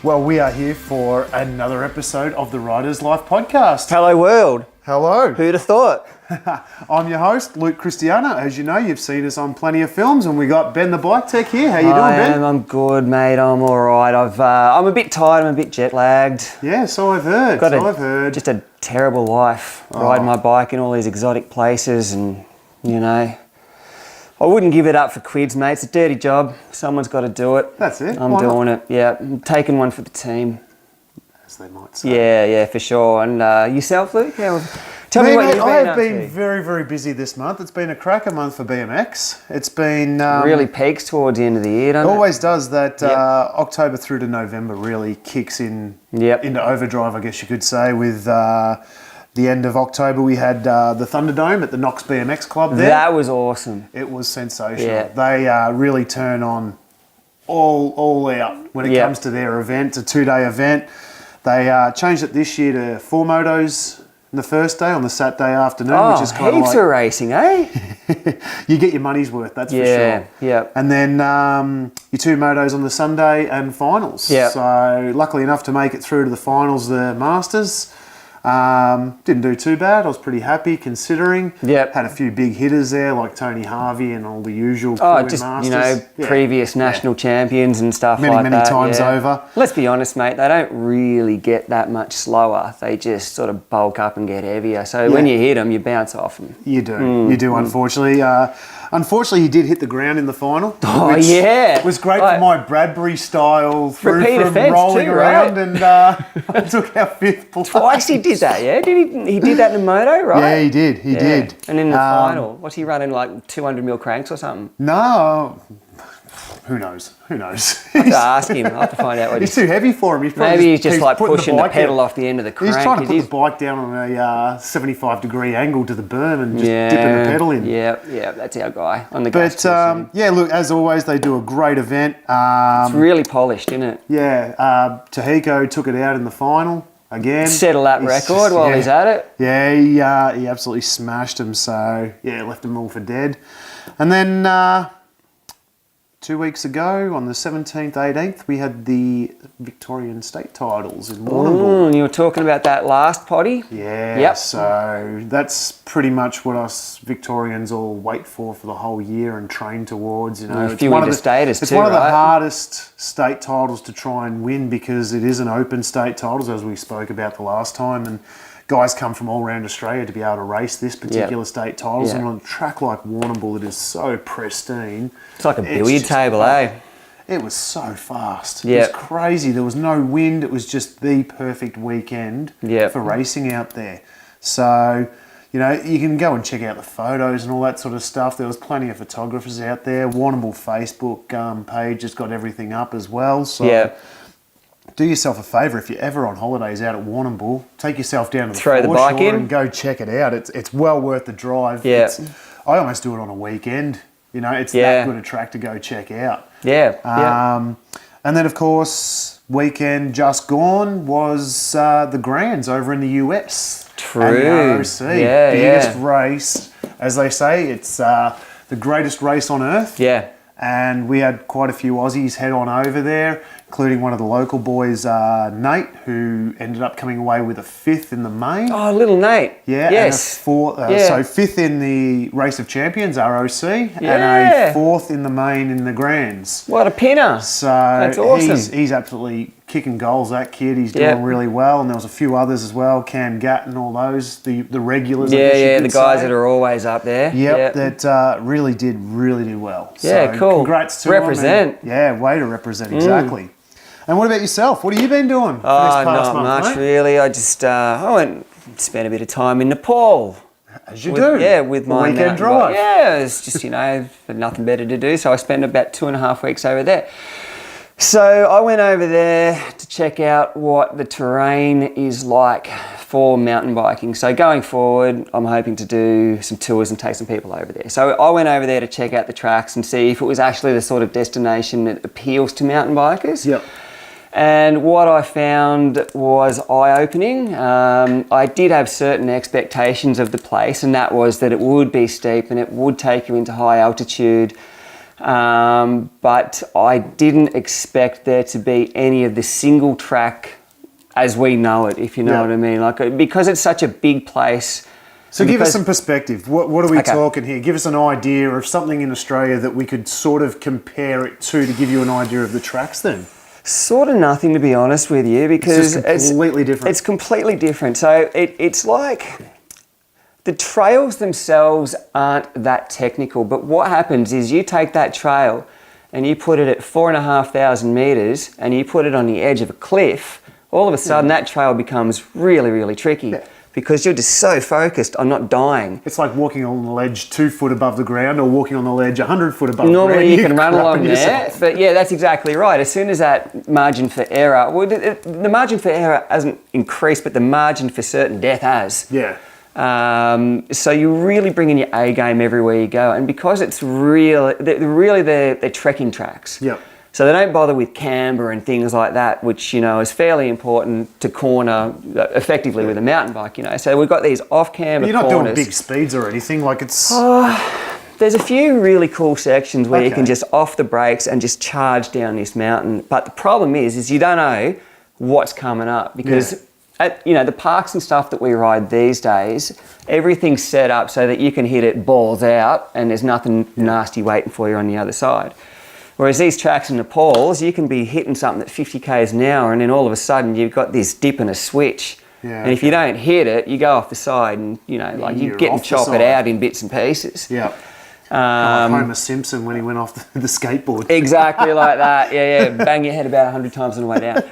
Well, we are here for another episode of the Riders Life podcast. Hello world. Hello. Who'd have thought? I'm your host, Luke Christiana. As you know, you've seen us on plenty of films, and we got Ben the Bike Tech here. How you doing, Ben? I'm good, mate. I'm all right. I'm a bit tired. I'm a bit jet lagged. Yeah, so I've heard. I've heard. Just a terrible life. Riding my bike in all these exotic places, and I wouldn't give it up for quids, mate. It's a dirty job. Someone's got to do it. That's it. I'm doing it. Yeah, I'm taking one for the team. As they might say. Yeah, for sure. And yourself, Luke? Tell me what you've been I have up been to. very, very busy this month. It's been a cracker month for BMX. It's been... really peaks towards the end of the year, doesn't it? Always does. That October through to November really kicks in into overdrive, I guess you could say. With the end of October, we had the Thunderdome at the Knox BMX Club there. That was awesome. It was sensational. Yeah. They really turn on all out when it comes to their event. It's a 2-day event. They changed it this year to 4 motos on the first day, on the Saturday afternoon, which is kind of heaps of racing, eh? you get your money's worth, that's for sure. Yeah. And then your 2 motos on the Sunday and finals. Yeah. So luckily enough to make it through to the finals, the Masters. Didn't do too bad. I was pretty happy considering. Yep. Had a few big hitters there like Tony Harvey and all the usual Masters. Previous national champions and stuff like that. Many times over. Let's be honest, mate, they don't really get that much slower. They just sort of bulk up and get heavier. So when you hit them, you bounce off them. You do. You do, unfortunately. Unfortunately, he did hit the ground in the final. Which was great for my Bradbury style through from rolling too, around, right? and I took our 5th place. Twice he did that, yeah? He did that in the moto, right? Yeah, he did. He did. And in the final, what's he running, like 200 mil cranks or something? No. Who knows? I'll have to ask him. I'll have to find out what he's too heavy for him. Maybe he's just like pushing the pedal off the end of the crank. He's trying to put the bike down on a 75-degree angle to the berm and just dipping the pedal in. Yeah, that's our guy on the gas. But look, as always, they do a great event. It's really polished, isn't it? Yeah, Tahiko took it out in the final. Again, settle that record while he's at it. Yeah, he absolutely smashed him. So left them all for dead. And then 2 weeks ago, on the 17th, 18th, we had the Victorian state titles in Warrnambool. And you were talking about that last potty? Yeah. Yep. So that's pretty much what us Victorians all wait for the whole year and train towards. A few interstaters too, It's one of the hardest state titles to try and win because it is an open state titles, as we spoke about the last time, and guys come from all around Australia to be able to race this particular state titles. And on a track like Warrnambool, it is so pristine. It's like a billiard table, eh? It was so fast. Yep. It was crazy. There was no wind. It was just the perfect weekend for racing out there. So, you can go and check out the photos and all that sort of stuff. There was plenty of photographers out there. Warrnambool Facebook page has got everything up as well. So do yourself a favour, if you're ever on holidays out at Warrnambool, take yourself down to the throw the bike in and go check it out. It's well worth the drive. I almost do it on a weekend. It's that good a track to go check out. And then, of course, weekend just gone was the Grands over in the US. True. And the ROC. Biggest race. As they say, it's the greatest race on earth. Yeah. And we had quite a few Aussies head on over there, including one of the local boys, Nate, who ended up coming away with a 5th in the main. Oh, little Nate. Yeah. Yes. And so 5th in the Race of Champions, ROC, and a 4th in the main in the Grands. What a pinner. So that's awesome. He's absolutely kicking goals, that kid. He's doing really well. And there was a few others as well, Cam Gatton, all those, the regulars. The guys that are always up there. That really did well. Yeah, so cool. Congrats to represent. them. Way to represent, exactly. And what about yourself? What have you been doing for this past not month, much mate? really. I just I went and spent a bit of time in Nepal. As you do. Yeah, with my weekend drive. Yeah, it's just had nothing better to do, so I spent about 2.5 weeks over there. So I went over there to check out what the terrain is like for mountain biking. So going forward, I'm hoping to do some tours and take some people over there. So I went over there to check out the tracks and see if it was actually the sort of destination that appeals to mountain bikers. Yep. And what I found was eye-opening. I did have certain expectations of the place, and that was that it would be steep and it would take you into high altitude. but I didn't expect there to be any of the single track as we know it, if you know what I mean. Like, because it's such a big place. So give us some perspective. What are we talking here? Give us an idea of something in Australia that we could sort of compare it to give you an idea of the tracks then. Sort of nothing, to be honest with you, because it's completely different. It's completely different. So it's like the trails themselves aren't that technical, but what happens is you take that trail and you put it at 4,500 meters and you put it on the edge of a cliff. All of a sudden, that trail becomes really, really tricky. Yeah. Because you're just so focused on not dying. It's like walking on the ledge 2 foot above the ground or walking on the ledge 100 foot above Normally the ground. You can run along there, but yeah, that's exactly right. As soon as that margin for error, well, the margin for error hasn't increased, but the margin for certain death has. Yeah. So you're really bringing your A game everywhere you go. And because it's they're trekking tracks. Yep. So they don't bother with camber and things like that, which, you know, is fairly important to corner effectively with a mountain bike, you know. So we've got these off-camber corners. You're not doing big speeds or anything, like it's... There's a few really cool sections where you can just off the brakes and just charge down this mountain. But the problem is you don't know what's coming up because, you know, the parks and stuff that we ride these days, everything's set up so that you can hit it balls out and there's nothing nasty waiting for you on the other side. Whereas these tracks in Nepal, you can be hitting something at 50 k's an hour and then all of a sudden you've got this dip and a switch. Yeah, and if you don't hit it, you go off the side and, you know, like you're getting chopped out in bits and pieces. Yeah. Like Homer Simpson when he went off the skateboard. Exactly like that. Yeah. Bang your head about 100 times on the way down.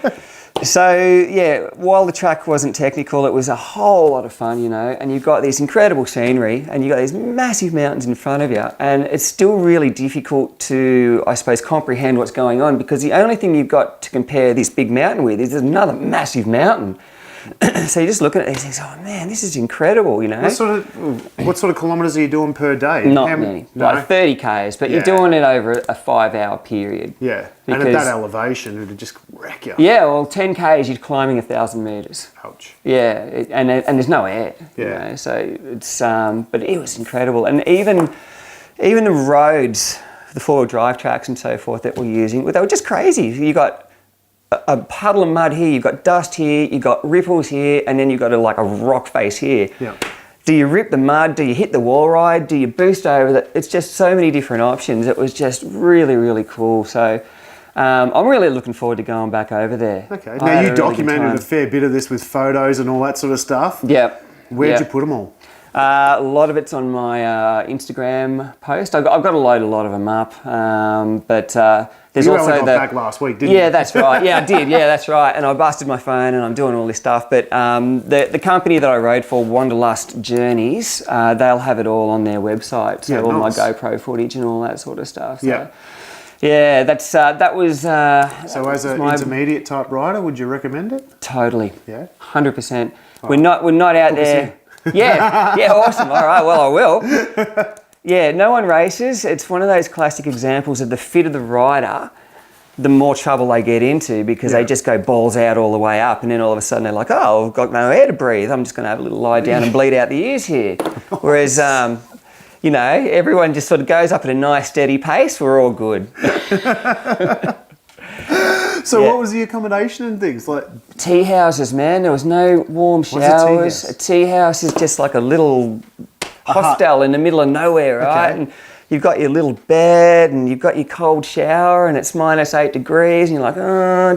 So, yeah, while the track wasn't technical, it was a whole lot of fun, you know, and you've got this incredible scenery and you've got these massive mountains in front of you, and it's still really difficult to, I suppose, comprehend what's going on because the only thing you've got to compare this big mountain with is another massive mountain. So you're just looking at these things, oh man, this is incredible, you know. What sort of kilometres are you doing per day? Not many, like 30 k's, but you're doing it over a 5-hour period. Yeah, and at that elevation, it would just wreck you. Yeah, well, 10 k's, you're climbing 1,000 metres. Ouch. Yeah, and there's no air. Yeah. You know, so it's, but it was incredible, and even the roads, the 4-wheel drive tracks and so forth that we're using, they were just crazy. You got a puddle of mud here, you've got dust here, you've got ripples here, and then you've got a rock face here. Yeah. Do you rip the mud? Do you hit the wall ride? Do you boost over that? It's just so many different options. It was just really, really cool. So I'm really looking forward to going back over there. Okay. Now you documented a fair bit of this with photos and all that sort of stuff. Yep. Where'd you put them all? A lot of it's on my Instagram post. I've got to load a lot of them up, but there's you also only got back last week, didn't you? Yeah, that's right. Yeah, I did. Yeah, that's right. And I busted my phone and I'm doing all this stuff. But the company that I rode for, Wanderlust Journeys, they'll have it all on their website. So all my GoPro footage and all that sort of stuff. So, yeah, that was. So as an intermediate type rider, would you recommend it? Totally. Yeah. 100%. We're not out there. Yeah, awesome. All right, well, I will. Yeah, no one races. It's one of those classic examples of the fitter the rider, the more trouble they get into because they just go balls out all the way up and then all of a sudden they're like, oh, I've got no air to breathe. I'm just going to have a little lie down and bleed out the ears here. Whereas, you know, everyone just sort of goes up at a nice steady pace. We're all good. So what was the accommodation and things like? Tea houses, man. There was no warm showers. A tea house is just like a little hostel in the middle of nowhere, right? Okay. And you've got your little bed and you've got your cold shower and it's -8 degrees and you're like, oh,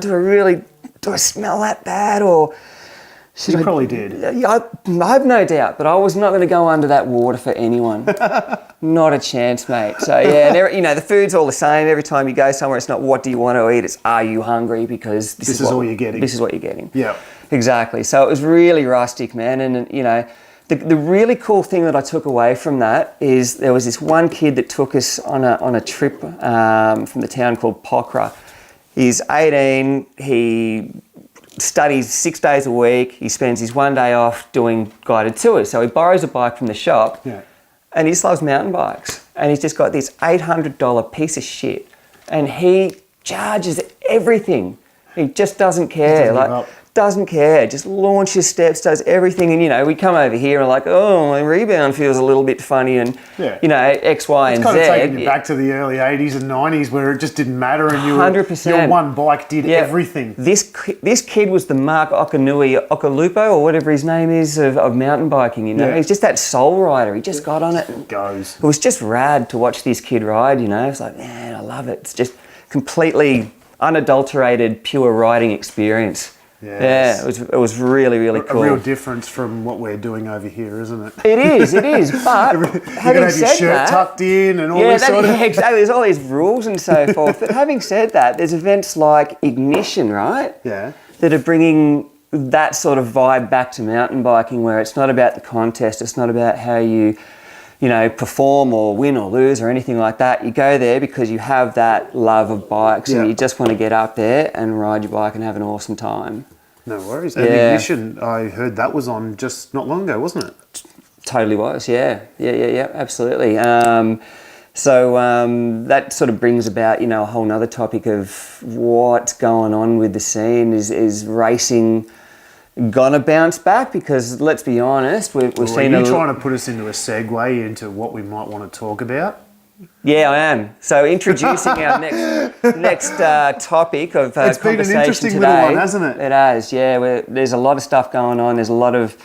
do I smell that bad or? You probably did. I have no doubt, but I was not going to go under that water for anyone. Not a chance, mate. So yeah, you know, the food's all the same. Every time you go somewhere, it's not what do you want to eat, it's are you hungry because this is all you're getting. This is what you're getting. Yeah. Exactly. So it was really rustic, man. And you know, the really cool thing that I took away from that is there was this one kid that took us on a trip from the town called Pokhara. He's 18. He studies 6 days a week. He spends his 1 day off doing guided tours. So he borrows a bike from the shop and he just loves mountain bikes. And he's just got this $800 piece of shit and he charges everything. He just doesn't care. doesn't care, just launches steps, does everything. And, you know, we come over here and like, oh, my rebound feels a little bit funny and, you know, X, Y, and Z. It's kind of taking you back to the early 80s and 90s where it just didn't matter and 100%. your one bike did everything. This kid was the Mark Okalupo or whatever his name is of mountain biking, you know. He's just that soul rider. He just got on it. And goes. It was just rad to watch this kid ride, you know. It's like, man, I love it. It's just completely unadulterated, pure riding experience. Yes. Yeah, it was really, really cool. A real difference from what we're doing over here, isn't it? It is. But you can have your shirt tucked in and all this sort of... Yeah, exactly. There's all these rules and so forth. But having said that, there's events like Ignition, right? Yeah. That are bringing that sort of vibe back to mountain biking where it's not about the contest, it's not about how you know, perform or win or lose or anything like that. You go there because you have that love of bikes and you just want to get up there and ride your bike and have an awesome time. No worries. And Ignition, I heard that was on just not long ago, wasn't it? Totally was, yeah, absolutely. So that sort of brings about, you know, a whole nother topic of what's going on with the scene. Is racing gonna bounce back? Because let's be honest, we've seen. Are you trying to put us into a segue into what we might want to talk about? Yeah, I am. So introducing our next topic of it's conversation been an interesting today. little one, hasn't it? It has, yeah. There's a lot of stuff going on. There's a lot of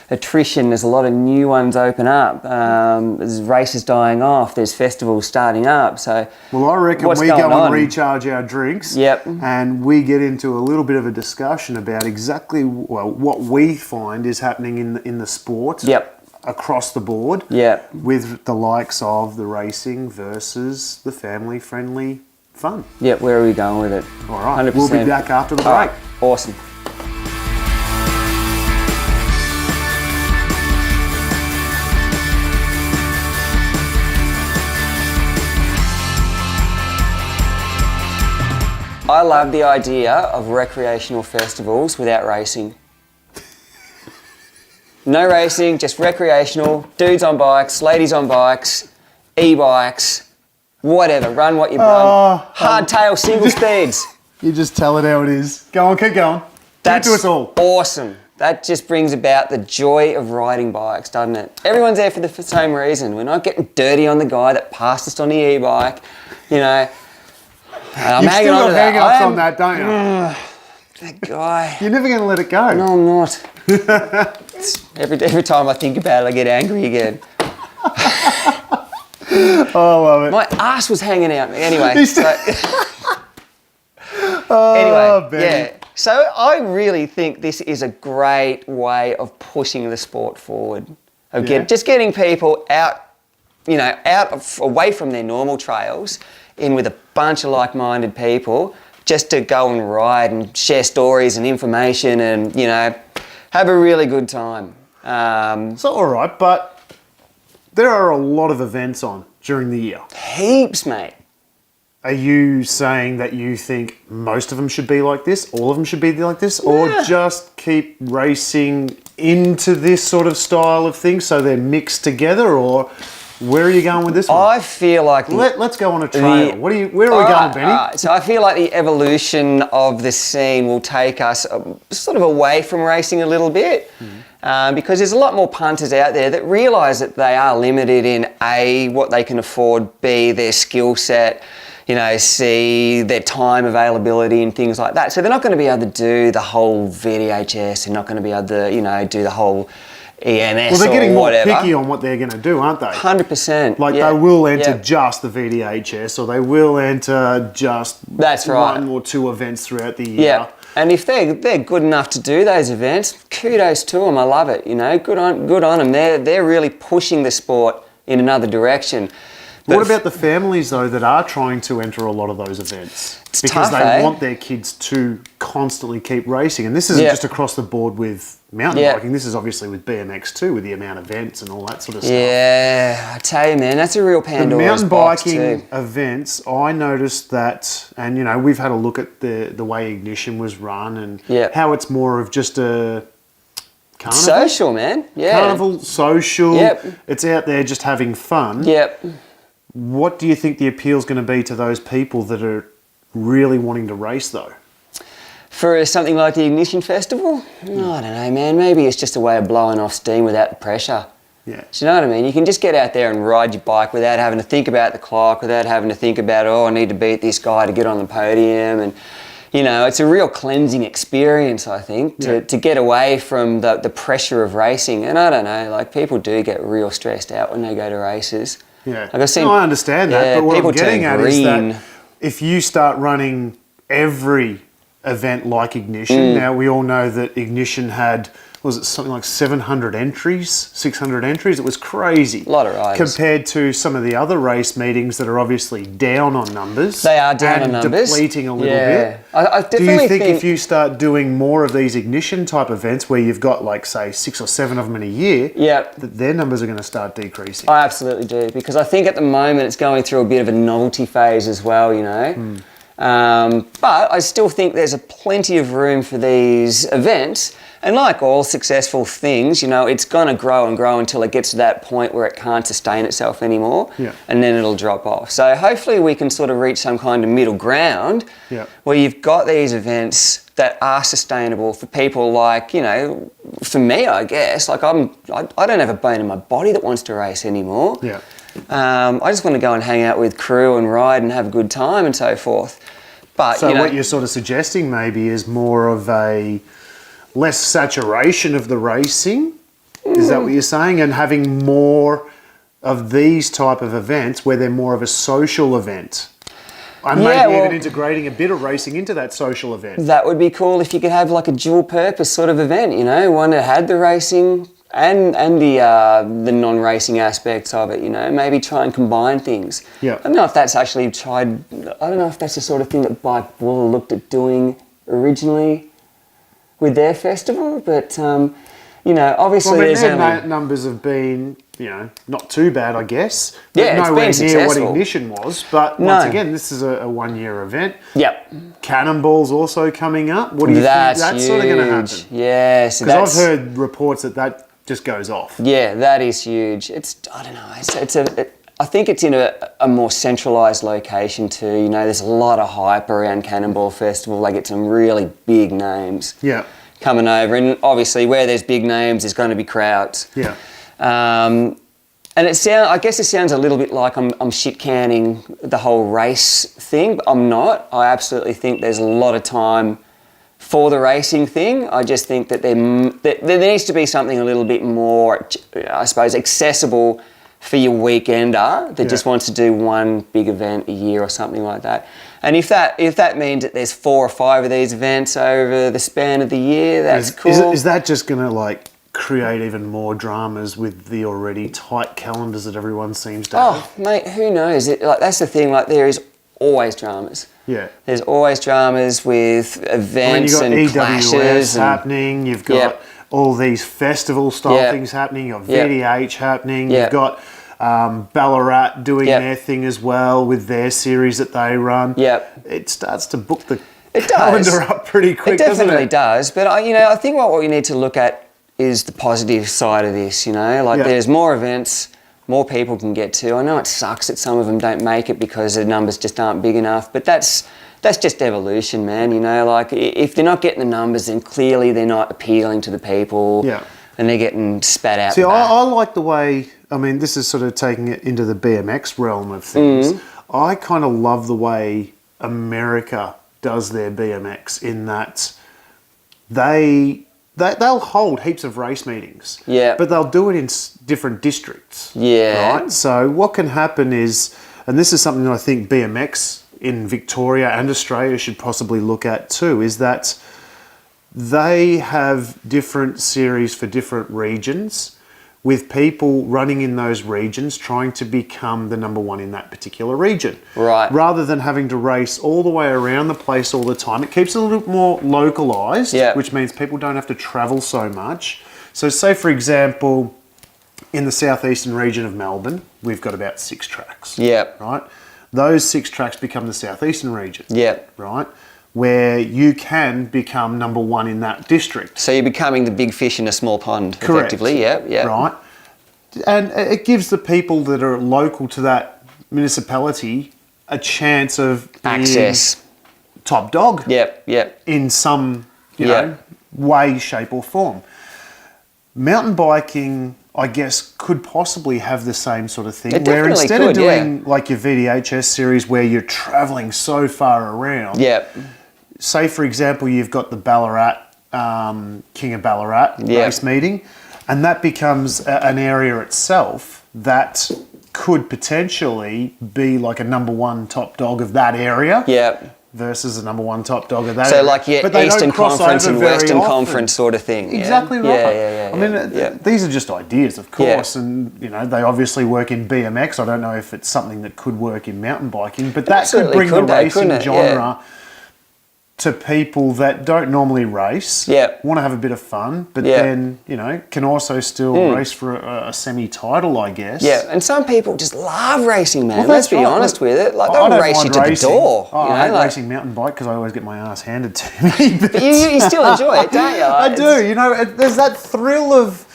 attrition. There's a lot of new ones open up. There's races dying off. There's festivals starting up. So, well, I reckon we go and recharge our drinks. Yep. And we get into a little bit of a discussion about exactly what we find is happening in the sport. Yep. Across the board. Yep. With the likes of the racing versus the family-friendly fun. Yep. Where are we going with it? All right. 100%. We'll be back after the break. All right. Awesome. I love the idea of recreational festivals without racing. No racing, just recreational, dudes on bikes, ladies on bikes, e-bikes, whatever, run what you run. Hardtail single speeds. You just tell it how it is. Go on, keep going. That's to us all. Awesome. That just brings about the joy of riding bikes, doesn't it? Everyone's there for the same reason. We're not getting dirty on the guy that passed us on the e-bike, you know. I'm You've hanging still on got to that. hang-ups on that, don't you? That guy. You're never going to let it go. No, I'm not. Every time I think about it, I get angry again. Oh, I love it. My ass was hanging out. Anyway. Benny. Yeah. So I really think this is a great way of pushing the sport forward. Of just getting people out, you know, away from their normal trails, in with a bunch of like-minded people, just to go and ride and share stories and information and, you know, have a really good time. So, all right, but there are a lot of events on during the year. Heaps, mate. Are you saying that you think most of them should be like this, all of them should be like this, or just keep racing into this sort of style of thing so they're mixed together, or where are you going with this one? I feel like... Let's go on a trail. Where are we going, Benny? So I feel like the evolution of the scene will take us sort of away from racing a little bit, because there's a lot more punters out there that realise that they are limited in A, what they can afford, B, their skill set, you know, C, their time availability and things like that. So they're not going to be able to do the whole VDHS, they're not going to be able to, you know, do the whole EMS. Well, they're getting more whatever. picky on what they're going to do, aren't they? 100%. Like they will enter just the VDHS, or they will enter just one or two events throughout the year. Yeah, and if they're good enough to do those events, kudos to them. I love it. You know, good on them. They're really pushing the sport in another direction. What about the families, though, that are trying to enter a lot of those events? It's because tough, they want their kids to constantly keep racing. And this isn't just across the board with mountain biking. This is obviously with BMX too, with the amount of events and all that sort of stuff. Yeah, I tell you, man, that's a real Pandora's box too. The mountain biking events, I noticed that, and, you know, we've had a look at the way Ignition was run and how it's more of just a... Carnival? Social, man. Yeah. Carnival, social. Yep. It's out there just having fun. Yep. What do you think the appeal is going to be to those people that are really wanting to race, though? For something like the Ignition Festival? I don't know, man. Maybe it's just a way of blowing off steam without the pressure. Yeah. Do you know what I mean? You can just get out there and ride your bike without having to think about the clock, without having to think about, oh, I need to beat this guy to get on the podium. And, you know, it's a real cleansing experience, I think, to get away from the pressure of racing. And I don't know, like, people do get real stressed out when they go to races. Yeah. Like I've seen, no, I understand that, but what people I'm getting turn at is green. that if you start running every event like Ignition, now we all know that Ignition had, was it something like 700 entries, 600 entries? It was crazy. A lot of riders. Compared to some of the other race meetings that are obviously down on numbers. They are down on numbers. Depleting a little bit. I Do definitely you think if you start doing more of these Ignition type events where you've got like, say, 6 or 7 of them in a year, that their numbers are going to start decreasing? I absolutely do, because I think at the moment it's going through a bit of a novelty phase as well, you know. But I still think there's plenty of room for these events. And like all successful things, you know, it's going to grow and grow until it gets to that point where it can't sustain itself anymore. Yeah. And then it'll drop off. So hopefully we can sort of reach some kind of middle ground where you've got these events that are sustainable for people like, you know, for me, I guess. Like I don't have a bone in my body that wants to race anymore. Yeah. I just want to go and hang out with crew and ride and have a good time and so forth. But, So you know, what you're sort of suggesting maybe is more of a less saturation of the racing. Is that what you're saying? And having more of these type of events where they're more of a social event. And maybe even integrating a bit of racing into that social event. That would be cool if you could have like a dual purpose sort of event, you know, one that had the racing and the non-racing aspects of it, you know, maybe try and combine things. Yeah. I don't know if that's actually tried, I don't know if that's the sort of thing that Bike Bull looked at doing originally with their festival, but, you know, obviously there's their numbers have been, you know, not too bad, I guess. But yeah, it's nowhere been successful. near what Ignition was. But once again, this is a one-year event. Yep. Cannonball's also coming up. What do you think that's sort of going to happen? Yes. Because I've heard reports that just goes off. Yeah, that is huge. It's, I don't know, I think it's in a more centralised location too. You know, there's a lot of hype around Cannonball Festival. They get some really big names coming over. And obviously where there's big names, there's going to be crowds. Yeah. And I guess it sounds a little bit like I'm shit-canning the whole race thing, but I'm not. I absolutely think there's a lot of time for the racing thing. I just think that there needs to be something a little bit more, I suppose, accessible for your weekender that just wants to do one big event a year or something like that. And if that means that there's 4 or 5 of these events over the span of the year, that's cool. Is that just going to like create even more dramas with the already tight calendars that everyone seems to have? Oh, mate, who knows? That's the thing. Like, there is always dramas. Yeah. There's always dramas with events and clashes. You've got EWS happening. You've got all these festival style things happening. You've got VDH happening. You've got Ballarat doing their thing as well with their series that they run. It starts to book the calendar up pretty quick, doesn't it? It definitely does. But I think what we need to look at is the positive side of this. You know, like there's more events, more people can get to. I know it sucks that some of them don't make it because the numbers just aren't big enough, but that's just evolution, man. You know, like if they're not getting the numbers, then clearly they're not appealing to the people. Yeah. And they're getting spat out. See, I like the way, I mean, this is sort of taking it into the BMX realm of things. I kind of love the way America does their BMX in that they'll hold heaps of race meetings. Yeah. But they'll do it in different districts. Yeah. Right? So what can happen is, and this is something that I think BMX in Victoria and Australia should possibly look at too, is that they have different series for different regions with people running in those regions trying to become the number one in that particular region. Right. Rather than having to race all the way around the place all the time. It keeps it a little bit more localised, which means people don't have to travel so much. So say, for example, in the southeastern region of Melbourne, we've got about 6 tracks. Yep. Right? Those 6 tracks become the southeastern region. Yep. Right? Where you can become number one in that district. So you're becoming the big fish in a small pond, effectively. Yeah, yeah. Right. And it gives the people that are local to that municipality a chance of access. top dog. Yep. In some, you know, way, shape or form. Mountain biking, I guess, could possibly have the same sort of thing. It where definitely instead could, of doing like your VDHS series where you're travelling so far around. Yep. Say, for example, you've got the Ballarat, King of Ballarat race meeting, and that becomes an area itself that could potentially be like a number one top dog of that area. Yep. Versus a number one top dog of that. So like your Eastern Conference and Western Conference sort of thing. Exactly right. Yeah. I mean, these are just ideas, of course, and you know they obviously work in BMX. I don't know if it's something that could work in mountain biking, but that could bring the racing genre to people that don't normally race, want to have a bit of fun, but then, you know, can also still race for a semi-title, I guess. Yeah, and some people just love racing, man. Well, let's be honest with it. Like, they'll race you to the door. I hate racing mountain bike because I always get my ass handed to me. But you still enjoy it, don't you? Like, I do. You know, there's that thrill of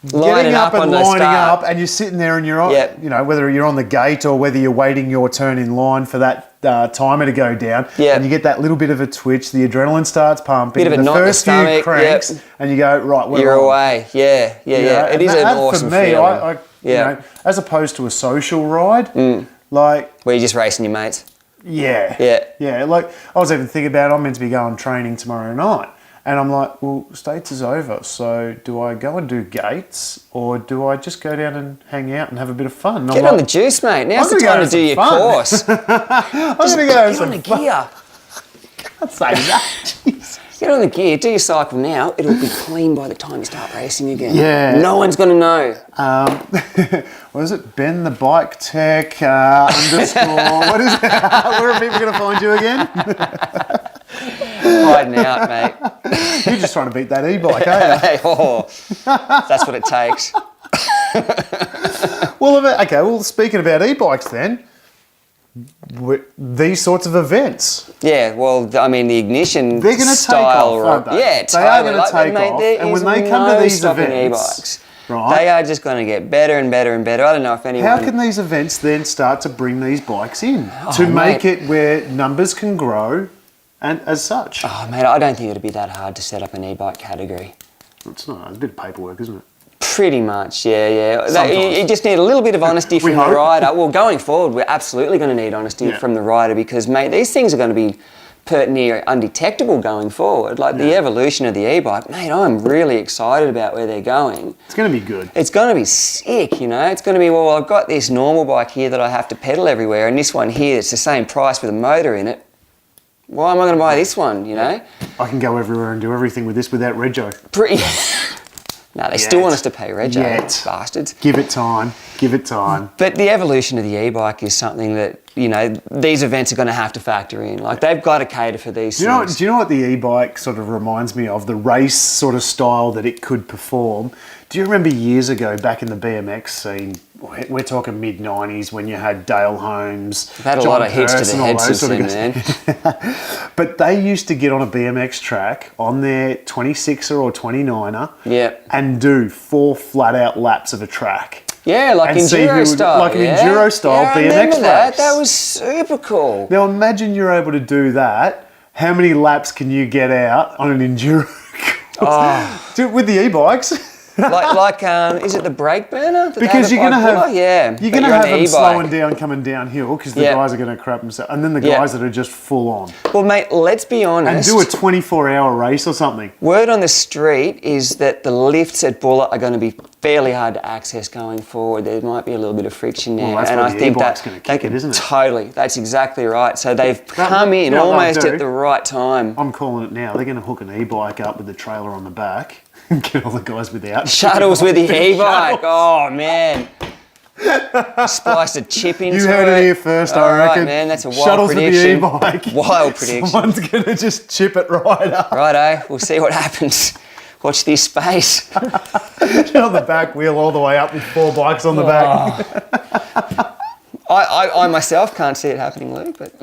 getting up and lining up, and you're sitting there and you're on, you know, whether you're on the gate or whether you're waiting your turn in line for that timer to go down, and you get that little bit of a twitch, the adrenaline starts pumping, bit of a knot in the stomach, few cranks, and you go, right, you're away. Yeah. It is an awesome feeling. For me, you know, as opposed to a social ride, like where you're just racing your mates. Yeah. Like I was even thinking about, I'm meant to be going training tomorrow night. And I'm like, well, States is over, so do I go and do gates or do I just go down and hang out and have a bit of fun? And get on the juice, mate. Now's the time to do your course. I'm going to go get on the gear. I'd say that. Get on the gear, do your cycle now. It'll be clean by the time you start racing again. Yeah. No one's going to know. What is it? Ben the Bike Tech underscore. What is it? Where are people going to find you again? Hiding out, mate. You're just trying to beat that e-bike, aren't you? That's what it takes. Well, speaking about e-bikes then, these sorts of events. Yeah, well, I mean, the ignition they're going to take off, aren't they? Yeah, they are going to take off. And when they come to these events, right, they are just going to get better and better and better. I don't know if anyone... How can these events then start to bring these bikes in to make it where numbers can grow and as such? Oh, mate, I don't think it'd be that hard to set up an e-bike category. It's not. It's a bit of paperwork, isn't it? Pretty much, yeah. You just need a little bit of honesty from the rider. Well, going forward, we're absolutely going to need honesty from the rider because, mate, these things are going to be near undetectable going forward. Like the evolution of the e-bike, mate, I'm really excited about where they're going. It's going to be good. It's going to be sick, you know. It's going to be, well, I've got this normal bike here that I have to pedal everywhere and this one here, it's the same price with a motor in it. Why am I going to buy this one, you know? I can go everywhere and do everything with this without rego. No, they still want us to pay rego, bastards. Give it time. But the evolution of the e-bike is something that, you know, these events are going to have to factor in. Like, they've got to cater for these things. Do you know what the e-bike sort of reminds me of? The race sort of style that it could perform. Do you remember years ago, back in the BMX scene, we're talking mid-90s, when you had Dale Holmes, We've had a lot of hits to the head since then, man. But they used to get on a BMX track on their 26er or 29er and do 4 flat-out laps of a track. Yeah, like enduro style. Like an enduro style BMX race. That was super cool. Now imagine you're able to do that. How many laps can you get out on an enduro course? With the e-bikes? Is it the brake burner? Because you're going to have, you're going to have them e-bike. slowing down, coming downhill, because the guys are going to crap themselves, and then the guys that are just full on. Well, mate, let's be honest. And do a 24-hour race or something. Word on the street is that the lifts at Buller are going to be fairly hard to access going forward. There might be a little bit of friction there, and I think that's going to kick it, isn't it? Totally, that's exactly right. So they've come in almost at the right time. I'm calling it now. They're going to hook an e-bike up with the trailer on the back. Get all the guys without. Shuttles with the e-bike. Oh, man. Splice a chip into it. You heard it here first, I reckon. Right, man, that's a wild Shuttles prediction. with the e-bike. Wild prediction. Someone's going to just chip it right up. Righto, we'll see what happens. Watch this space. On the back wheel all the way up with 4 bikes on the back. I myself can't see it happening, Luke, but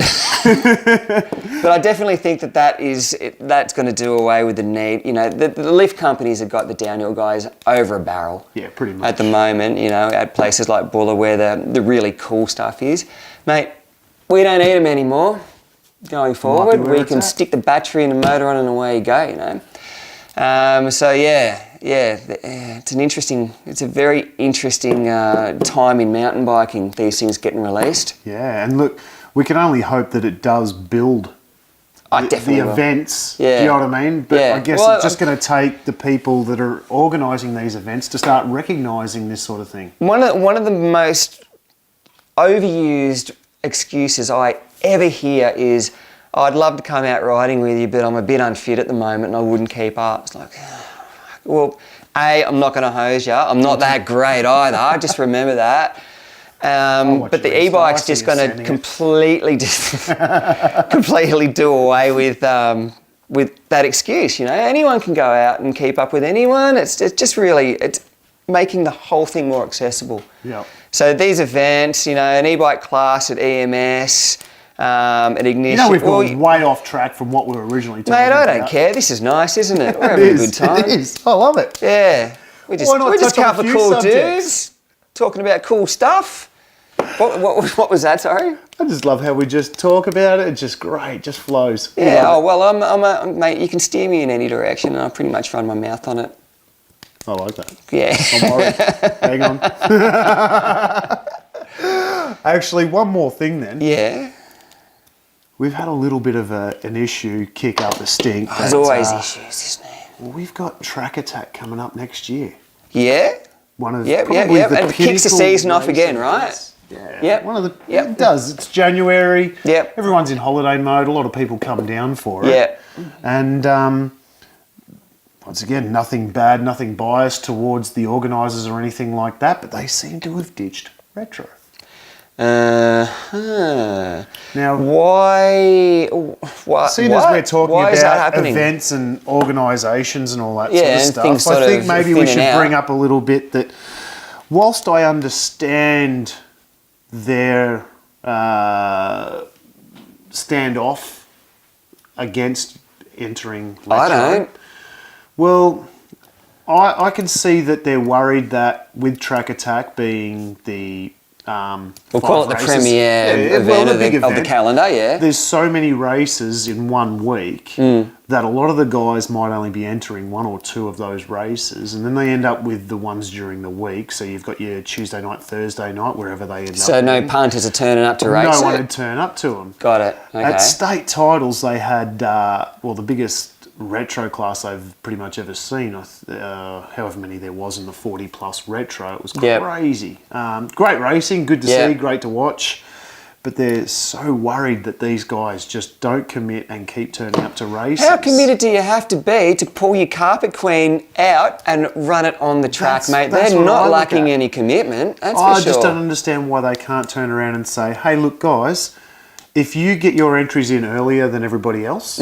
but I definitely think that's going to do away with the need. You know, the lift companies have got the downhill guys over a barrel. Yeah, pretty much. At the moment, you know, at places like Buller where the really cool stuff is. Mate, we don't need them anymore. going forward. where We it's can at. stick the battery and the motor on and away you go, you know. So it's a very interesting time in mountain biking, these things getting released. Yeah, and look, we can only hope that it does build the events. Yeah. Do you know what I mean? But Yeah. I guess it's just going to take the people that are organising these events to start recognising this sort of thing. One of the most overused excuses I ever hear is, I'd love to come out riding with you, but I'm a bit unfit at the moment and I wouldn't keep up. It's like, well, A, I'm not going to hose you. I'm not that great either. Just remember that. But the e-bike's just going to completely do away with that excuse. You know, anyone can go out and keep up with anyone. It's just really, it's making the whole thing more accessible. Yeah. So these events, you know, an e-bike class at EMS, at Ignition. You know, we've gone way off track from what we were originally talking about. Mate, I don't care. This is nice, isn't it? We're having a good time. It is. I love it. Yeah. We're just a couple of cool dudes talking about cool stuff. What was that, sorry? I just love how we just talk about it. It's just great. It just flows. Yeah, mate, you can steer me in any direction and I pretty much run my mouth on it. I like that. Yeah. I'm worried. Hang on. Actually, one more thing then. Yeah. We've had a little bit of an issue kick up the stink. There's always issues, isn't there? Well, we've got Track Attack coming up next year. Yeah? One of Yep. the And it kicks the season off again, right? Yeah. Yep. It does. It's January. Yep. Everyone's in holiday mode. A lot of people come down for it. Yeah. And once again, nothing bad, nothing biased towards the organisers or anything like that, but they seem to have ditched retro. Now, why? Seeing as we're talking about happening? events and organisations and all that sort of and stuff, things I sort think of maybe we thinning should out. bring up a little bit that whilst I understand their standoff against entering retro, I don't. Well, I can see that they're worried that with Track Attack being the We'll call it the premier event of the calendar, yeah. There's so many races in 1 week that a lot of the guys might only be entering 1 or 2 of those races, and then they end up with the ones during the week. So you've got your Tuesday night, Thursday night, wherever they end up. So no punters are turning up to race No one would turn up to them. Got it. Okay. At state titles, they had, the biggest retro class I've pretty much ever seen. However many there was in the 40 plus retro, it was crazy. Great racing, good to see, great to watch, but they're so worried that these guys just don't commit and keep turning up to races. How committed do you have to be to pull your carpet queen out and run it on the track, mate? They're not lacking any commitment, that's for sure. I just don't understand why they can't turn around and say, hey, look, guys, if you get your entries in earlier than everybody else,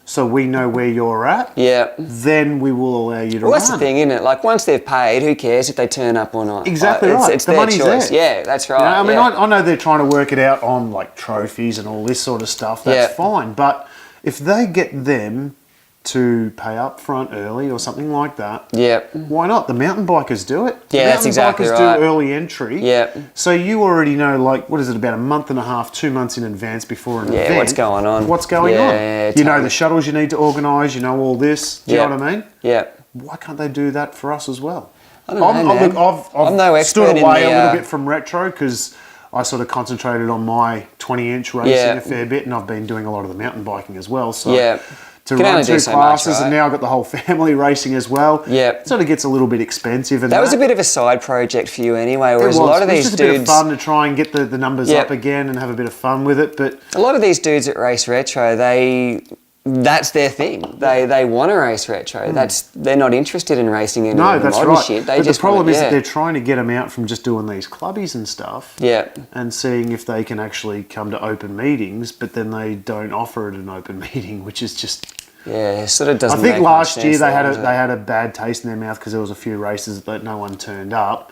so we know where you're at, then we will allow you to run. Well, that's the thing, isn't it? Like, once they've paid, who cares if they turn up or not? Exactly right. It's the their money's choice. there. Yeah, that's right. You know, I know they're trying to work it out on, like, trophies and all this sort of stuff. That's fine. But if they get them to pay up front early or something like that, why not? The mountain bikers do it. Yeah, that's exactly right. The mountain bikers do early entry. Yeah. So you already know, like, what is it, about a month and a half, 2 months in advance before an event. Yeah, what's going on. What's going on. Yeah, you know the shuttles you need to organise, you know all this. Do you know what I mean? Yeah. Why can't they do that for us as well? I don't know, man. Look, I've no stood expert away in a little bit from retro because I sort of concentrated on my 20-inch racing a fair bit, and I've been doing a lot of the mountain biking as well. So to run 2 classes, and now I've got the whole family racing as well. It sort of gets a little bit expensive. And that was a bit of a side project for you anyway, whereas a lot of these dudes... It was just a bit of fun to try and get the numbers up again and have a bit of fun with it. But a lot of these dudes at Race Retro, that's their thing. They want to race retro. They're not interested in racing any of the modern shit. But the problem is that they're trying to get them out from just doing these clubbies and stuff. And seeing if they can actually come to open meetings, but then they don't offer it an open meeting, which is just... it sort of doesn't. I think last year they had a bad taste in their mouth because there was a few races that no one turned up.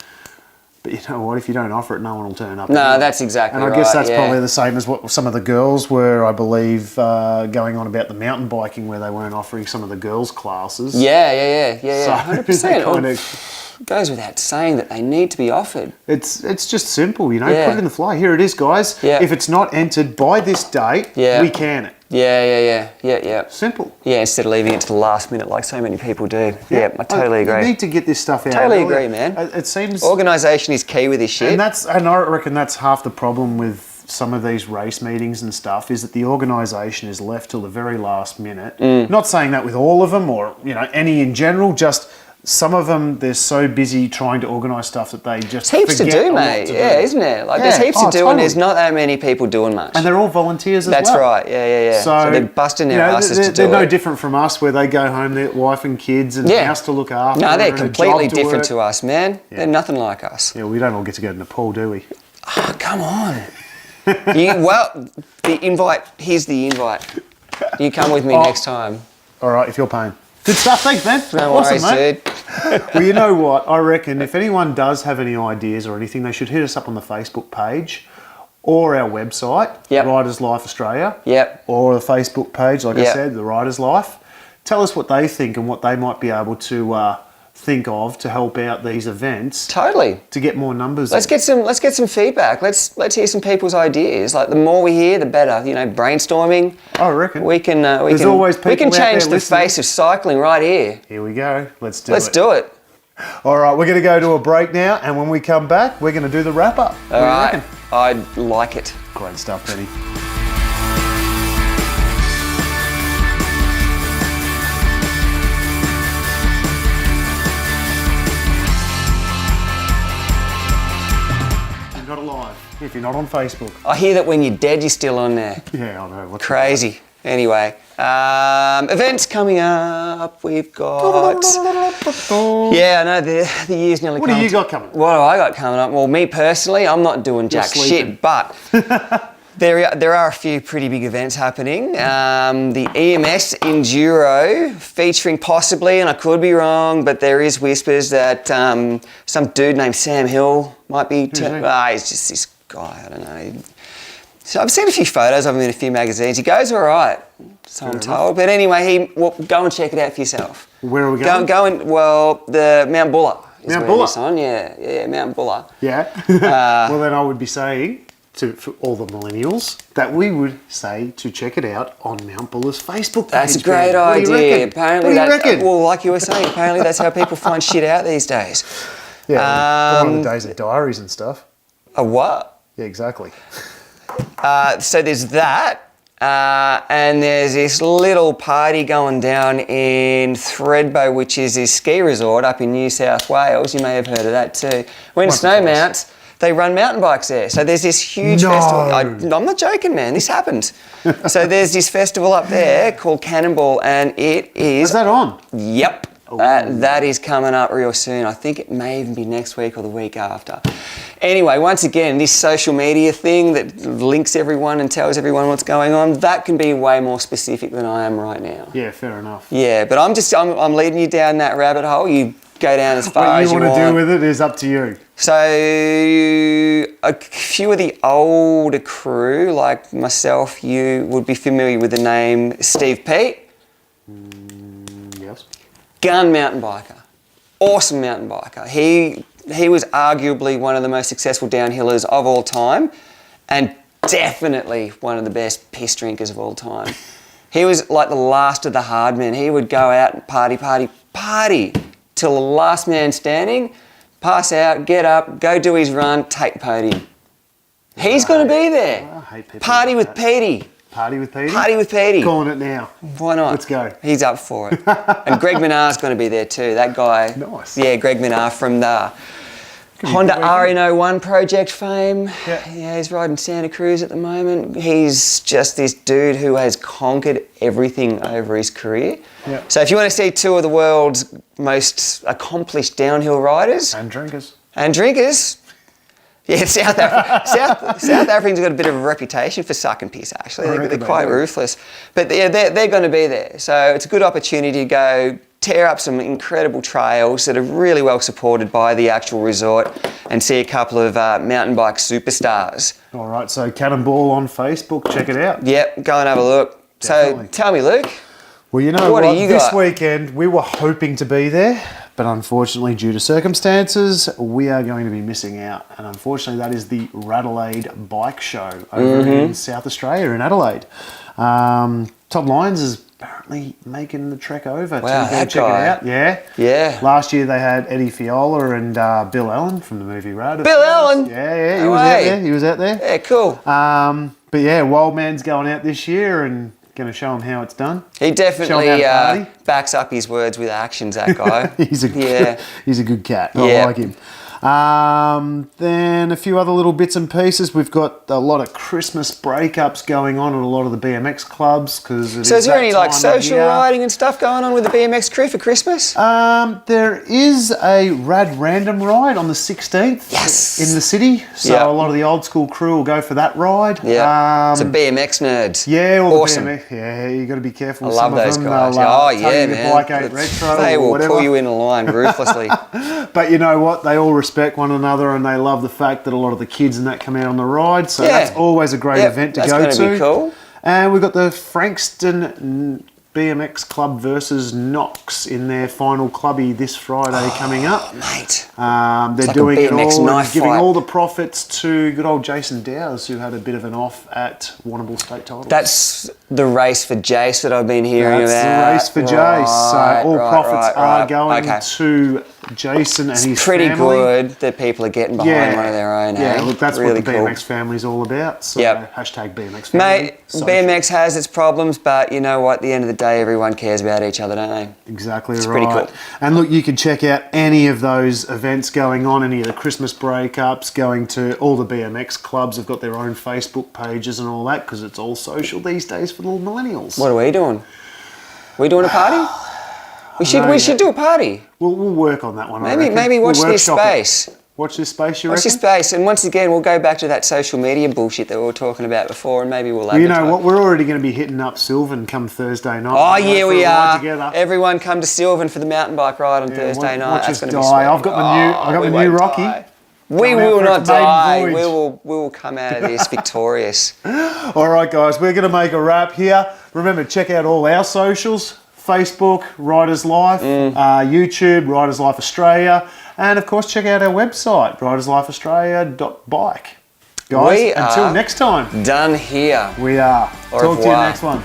But you know what? If you don't offer it, no one will turn up. No, anyway. That's exactly right. And I guess that's probably the same as what some of the girls were, I believe, going on about the mountain biking where they weren't offering some of the girls' classes. Yeah, 100%. goes without saying that they need to be offered. It's just simple, you know. Yeah. Put it in the flyer. Here it is, guys. Yeah. If it's not entered by this date, we can it. Yeah. Simple. Yeah, instead of leaving it to the last minute like so many people do. Yeah, I totally agree. You need to get this stuff out. Totally agree, man. It seems... Organisation is key with this shit. And I reckon that's half the problem with some of these race meetings and stuff, is that the organisation is left till the very last minute. Not saying that with all of them or, you know, any in general, just... Some of them, they're so busy trying to organise stuff that they just heaps forget to do, mate. Yeah, isn't it? Like, there's heaps to do, and there's not that many people doing much. And they're all volunteers as well. That's right. Yeah. So they're busting their asses to do it. They're no different from us, where they go home, their wife and kids, and house to look after. No, they're completely different to us, man. Yeah. They're nothing like us. Yeah, we don't all get to go to Nepal, do we? Oh, come on. The invite. Here's the invite. You come with me next time. All right, if you're paying. Good stuff, thanks, man. No worries, mate. Well, you know what? I reckon if anyone does have any ideas or anything, they should hit us up on the Facebook page or our website, Riders Life Australia, or the Facebook page, like I said, the Riders Life. Tell us what they think and what they might be able to think of to help out these events. Totally. To get more numbers. Let's get some feedback. Let's hear some people's ideas. Like, the more we hear, the better. You know, brainstorming. I reckon. We can change the face of cycling right here. Here we go. Let's do it. All right, we're going to go to a break now, and when we come back, we're going to do the wrap up. All right. I like it. Great stuff, Benny. Not alive if you're not on Facebook. I hear that when you're dead, you're still on there. Yeah, I know. What's crazy. Anyway, events coming up. We've got. Yeah, I know the year's nearly. What do you got coming? What do I got coming up? Well, me personally, I'm not doing jack shit, but there are a few pretty big events happening. The EMS Enduro, featuring possibly, and I could be wrong, but there is whispers that some dude named Sam Hill might be. He's just this guy. I don't know. So I've seen a few photos of him in a few magazines. He goes all right, so I'm told. But anyway, go and check it out for yourself. Where are we going? The Mount Buller. Mount Buller? Yeah, Mount Buller. Yeah. Well, then I would be saying for all the millennials that we would say to check it out on Mount Buller's Facebook page. That's a great idea. Apparently, what do you reckon? Well, like you were saying, apparently that's how people find shit out these days. Yeah, one of the days of diaries and stuff. A what? Yeah, exactly. So there's that, and there's this little party going down in Thredbo, which is this ski resort up in New South Wales. You may have heard of that too. When snow mounts, they run mountain bikes there. So there's this huge festival. I'm not joking, man. This happens. So there's this festival up there called Cannonball, and it is... Is that on? Yep. That is coming up real soon. I think it may even be next week or the week after. Anyway, once again, this social media thing that links everyone and tells everyone what's going on, that can be way more specific than I am right now. Yeah, fair enough. Yeah, but I'm leading you down that rabbit hole. You go down as far as you want. What you want to do with it is up to you. So a few of the older crew, like myself, you would be familiar with the name Steve Pete. Yes. Gun mountain biker. Awesome mountain biker. He was arguably one of the most successful downhillers of all time, and definitely one of the best piss drinkers of all time. He was like the last of the hard men. He would go out and party till the last man standing, pass out, get up, go do his run, take the podium. He's going to be there. I hate people Party like with that. Petey. Party with Petey? Party with Petey. Calling it now. Why not? Let's go. He's up for it. And Greg Minar's going to be there too. That guy. Nice. Yeah, Greg Minar from the Honda RN01 project fame. Yeah, he's riding Santa Cruz at the moment. He's just this dude who has conquered everything over his career. Yeah. So if you want to see two of the world's most accomplished downhill riders. And drinkers. Yeah, South Africans got a bit of a reputation for sucking piss, actually. They're quite ruthless. But yeah, they're going to be there. So it's a good opportunity to go tear up some incredible trails that are really well supported by the actual resort and see a couple of mountain bike superstars. All right, so Cannonball on Facebook, check it out. Yep, go and have a look. Definitely. So tell me, Luke. Well, you know what? This weekend we were hoping to be there, But unfortunately, due to circumstances, we are going to be missing out. And unfortunately, that is the Radelaide Bike Show over in South Australia, in Adelaide. Top Lines is apparently making the trek over to go check it out. Yeah. Last year they had Eddie Fiola and Bill Allen from the movie Rad. Bill Allen? Yeah, he was out there. He was out there. Yeah, cool. But yeah, Wild Man's going out this year and going to show him how it's done. He definitely backs up his words with actions, that guy. He's a good cat. I like him. Then a few other little bits and pieces. We've got a lot of Christmas breakups going on at a lot of the BMX clubs. So is there any like social riding and stuff going on with the BMX crew for Christmas? There is a Rad Random ride on the 16th in the city. So a lot of the old school crew will go for that ride. Yeah. So BMX nerds. Yeah, awesome. Yeah, you got to be careful. I love those guys. Man. Bike 8 retro. They will pull you in a line ruthlessly. But you know what? They all respect one another, and they love the fact that a lot of the kids and that come out on the ride. So that's always a great event to go to. That's going to be cool. And we've got the Frankston BMX Club versus Knox in their final clubby this Friday coming up. Mate. They're like doing it all and giving fight. all the profits to good old Jason Dowers, who had a bit of an off at Warrnambool State Titles. That's the race for Jace that I've been hearing about. That's the race for Jace. So all profits are going to Jason and his family. It's pretty good that people are getting behind one of their own. Yeah, look, that's really what the BMX family's all about. So hashtag BMX family. Mate, BMX has its problems, but you know what? At the end of the day, everyone cares about each other, don't they? Exactly it's right. It's pretty cool. And look, you can check out any of those events going on, any of the Christmas breakups, going to all the BMX clubs have got their own Facebook pages and all that, because it's all social these days for the little millennials. What are we doing? Are we doing a party? We should do a party. We'll work on that one. Maybe watch this space. Watch this space, you reckon? Watch this space, and once again, we'll go back to that social media bullshit that we were talking about before, and maybe we'll. You know what? We're already going to be hitting up Sylvan come Thursday night. Oh yeah, we are. Everyone come to Sylvan for the mountain bike ride on Thursday night. Watch us die. I've got the new Rocky. We will not die. We will come out of this victorious. All right, guys, we're going to make a wrap here. Remember, check out all our socials. Facebook, Riders Life, YouTube, Riders Life Australia, and of course check out our website, riderslifeaustralia.bike. Guys, until next time. Done here. We are. Talk to you next one.